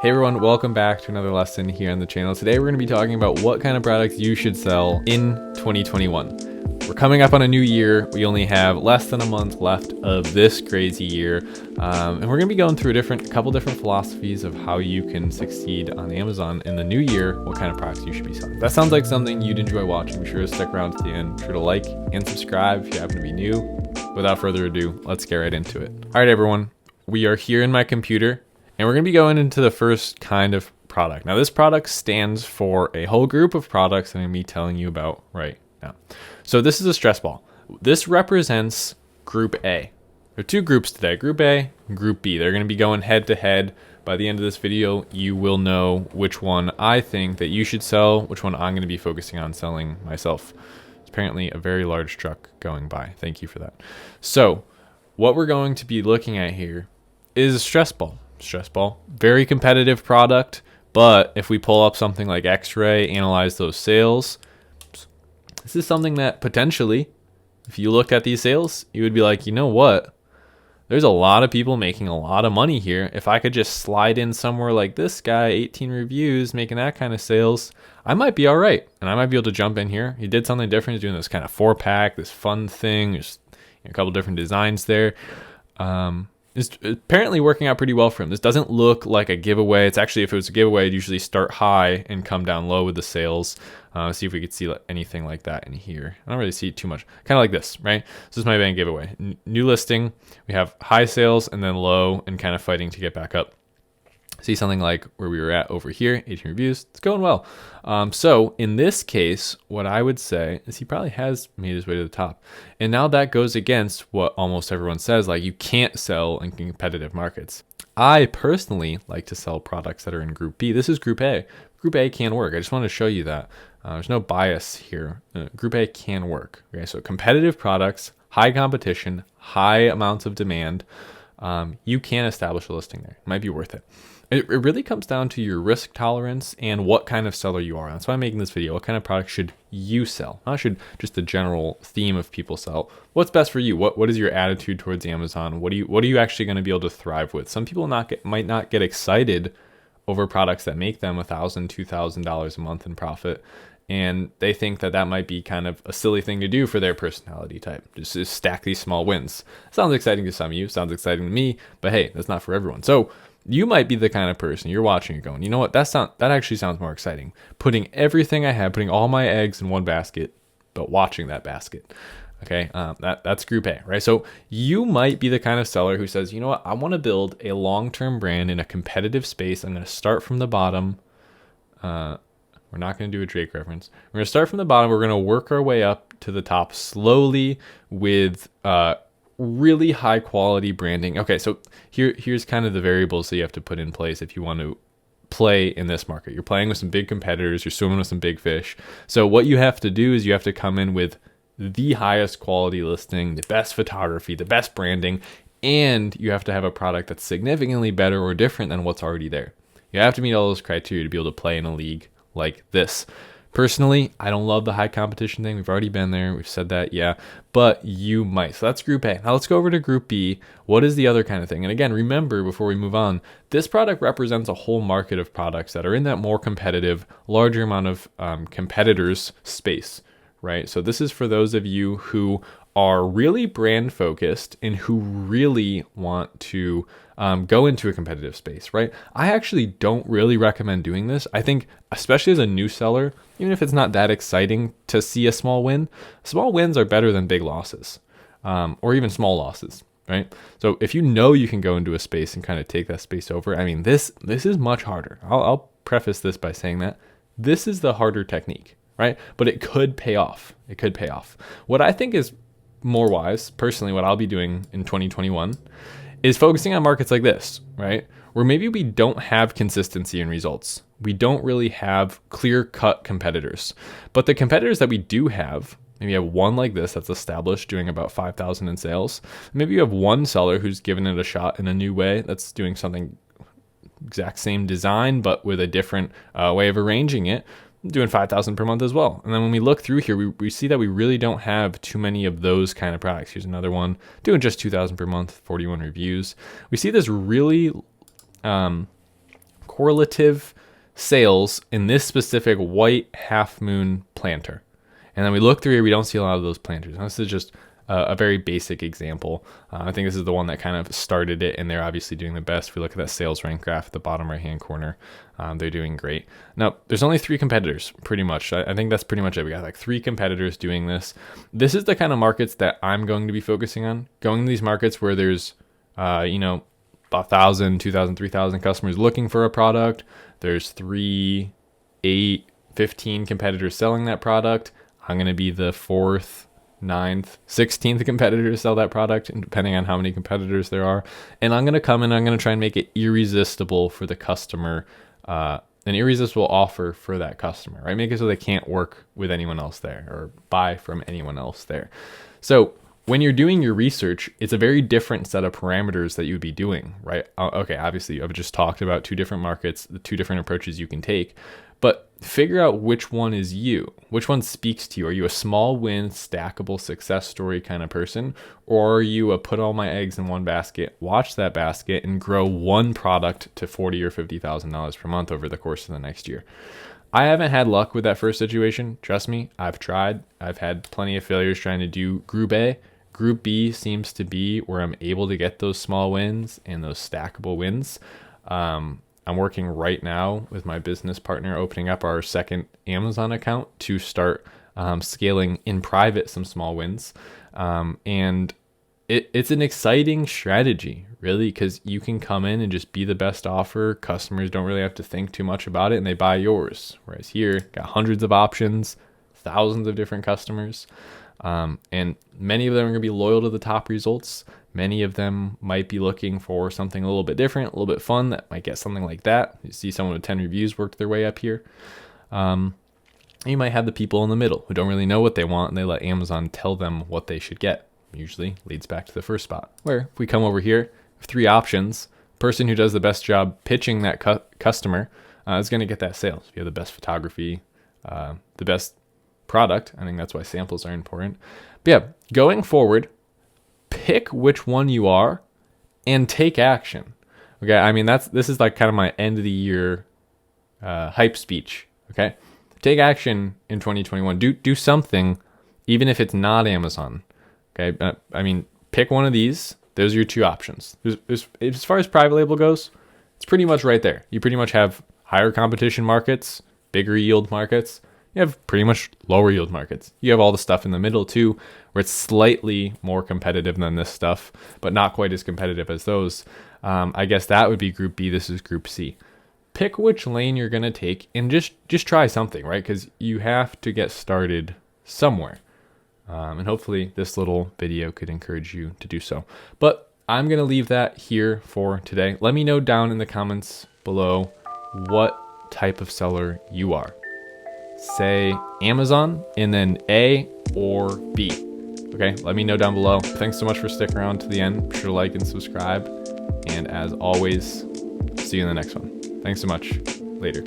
Hey everyone, welcome back to another lesson here on the channel. Today we're going to be talking about what kind of products you should sell in 2021. We're coming up on a new year. We only have less than a month left of this crazy year. And we're going to be going through a couple different philosophies of how you can succeed on Amazon in the new year, what kind of products you should be selling. If that sounds like something you'd enjoy watching, be sure to stick around to the end. Be sure to like and subscribe if you happen to be new. Without further ado, let's get right into it. All right, everyone, we are here in my computer. And we're going to be going into the first kind of product. Now, this product stands for a whole group of products that I'm going to be telling you about right now. So this is a stress ball. This represents Group A. There are two groups today, Group A and Group B. They're going to be going head to head. By the end of this video, you will know which one I think that you should sell, which one I'm going to be focusing on selling myself. It's apparently a very large truck going by. Thank you for that. So what we're going to be looking at here is a stress ball. Stress ball, very competitive product, but if we pull up something like X-Ray, analyze those sales, this is something that potentially, if you looked at these sales, you would be like, you know what? There's a lot of people making a lot of money here. If I could just slide in somewhere like this guy, 18 reviews, making that kind of sales, I might be all right. And I might be able to jump in here. He did something different. He's doing this kind of 4-pack, this fun thing. There's a couple different designs there. It's apparently working out pretty well for him. This doesn't look like a giveaway. It's actually, if it was a giveaway, I'd usually start high and come down low with the sales. See if we could see anything like that in here. I don't really see too much. Kind of like this, right? So this might be a giveaway. New listing. We have high sales and then low and kind of fighting to get back up. See something like where we were at over here, 18 reviews. It's going well. So in this case, what I would say is he probably has made his way to the top. And now that goes against what almost everyone says, like you can't sell in competitive markets. I personally like to sell products that are in Group B. This is Group A. Group A can work. I just want to show you that. There's no bias here. Group A can work. Okay, so competitive products, high competition, high amounts of demand. You can establish a listing there. It might be worth it. It really comes down to your risk tolerance and what kind of seller you are. That's why I'm making this video. What kind of product should you sell? Not should just the general theme of people sell. What's best for you? What is your attitude towards Amazon? What are you actually going to be able to thrive with? Some people might not get excited over products that make them $1,000, $2,000 a month in profit. And they think that might be kind of a silly thing to do for their personality type. Just stack these small wins. Sounds exciting to some of you. Sounds exciting to me. But hey, that's not for everyone. So you might be the kind of person you're watching it going, you know what, that actually sounds more exciting. Putting everything I have, putting all my eggs in one basket, but watching that basket. Okay, that's Group A, right? So you might be the kind of seller who says, you know what, I want to build a long-term brand in a competitive space. I'm going to start from the bottom. We're not going to do a Drake reference. We're going to start from the bottom. We're going to work our way up to the top slowly with really high quality branding. Okay, so here's kind of the variables that you have to put in place if you want to play in this market. You're playing with some big competitors, you're swimming with some big fish. So what you have to do is you have to come in with the highest quality listing, the best photography, the best branding, and you have to have a product that's significantly better or different than what's already there. You have to meet all those criteria to be able to play in a league like this. Personally, I don't love the high competition thing. We've already been there. We've said that, yeah, but you might. So that's Group A. Now let's go over to Group B. What is the other kind of thing? And again, remember before we move on, this product represents a whole market of products that are in that more competitive, larger amount of competitors space, right? So this is for those of you who are really brand focused and who really want to go into a competitive space, right? I actually don't really recommend doing this. I think, especially as a new seller, even if it's not that exciting to see a small win, small wins are better than big losses, or even small losses, right? So if you know you can go into a space and kind of take that space over, I mean, this is much harder. I'll preface this by saying that this is the harder technique, right? But it could pay off. It could pay off. What I think is more wise, personally, what I'll be doing in 2021 is focusing on markets like this, right? Where maybe we don't have consistency in results. We don't really have clear-cut competitors. But the competitors that we do have, maybe you have one like this that's established doing about 5,000 in sales. Maybe you have one seller who's given it a shot in a new way that's doing something exact same design, but with a different way of arranging it, doing 5,000 per month as well. And then when we look through here, we see that we really don't have too many of those kind of products. Here's another one doing just 2,000 per month, 41 reviews. We see this really correlative sales in this specific white half moon planter. And then we look through here, we don't see a lot of those planters. Now, this is just a very basic example. I think this is the one that kind of started it, and they're obviously doing the best. If we look at that sales rank graph at the bottom right-hand corner, they're doing great. Now, there's only 3 competitors, pretty much. I think that's pretty much it. We got like 3 competitors doing this. This is the kind of markets that I'm going to be focusing on. Going to these markets where there's, 1,000, 2,000, 3,000 customers looking for a product. There's 3, 8, 15 competitors selling that product. I'm going to be the 4th, 9th, 16th competitor to sell that product, and depending on how many competitors there are. And I'm going to come in, I'm going to try and make it irresistible for the customer, an irresistible offer for that customer, right? Make it so they can't work with anyone else there or buy from anyone else there. So when you're doing your research, it's a very different set of parameters that you would be doing, right? Okay, obviously I've just talked about 2 different markets, the 2 different approaches you can take, but figure out which one is you, which one speaks to you. Are you a small win, stackable success story kind of person? Or are you a put all my eggs in one basket, watch that basket and grow one product to $40,000 or $50,000 per month over the course of the next year? I haven't had luck with that first situation. Trust me, I've tried. I've had plenty of failures trying to do Group A. Group B seems to be where I'm able to get those small wins and those stackable wins. I'm working right now with my business partner, opening up our second Amazon account to start scaling in private some small wins. And it's an exciting strategy, really, because you can come in and just be the best offer. Customers don't really have to think too much about it, and they buy yours. Whereas here, got hundreds of options, thousands of different customers. And many of them are going to be loyal to the top results. Many of them might be looking for something a little bit different, a little bit fun that might get something like that. You see someone with 10 reviews work their way up here. You might have the people in the middle who don't really know what they want, and they let Amazon tell them what they should get. Usually leads back to the first spot, where if we come over here, 3 options, person who does the best job pitching that customer is going to get that sale. If you have the best photography, the best product, I think that's why samples are important. But yeah, going forward, pick which one you are and take action. Okay, I mean this is like kind of my end of the year hype speech. Okay, take action in 2021. Do something, even if it's not Amazon. Okay, I mean, pick one of these. Those are your 2 options. As far as private label goes, it's pretty much right there. You pretty much have higher competition markets, bigger yield markets. You have pretty much lower yield markets. You have all the stuff in the middle too, where it's slightly more competitive than this stuff, but not quite as competitive as those. I guess that would be Group B. This is Group C. Pick which lane you're going to take and just try something, right? Because you have to get started somewhere. And hopefully this little video could encourage you to do so. But I'm going to leave that here for today. Let me know down in the comments below what type of seller you are. Say Amazon and then A or B. Okay, let me know down below. Thanks so much for sticking around to the end. Be sure to like and subscribe. And as always, see you in the next one. Thanks so much. Later.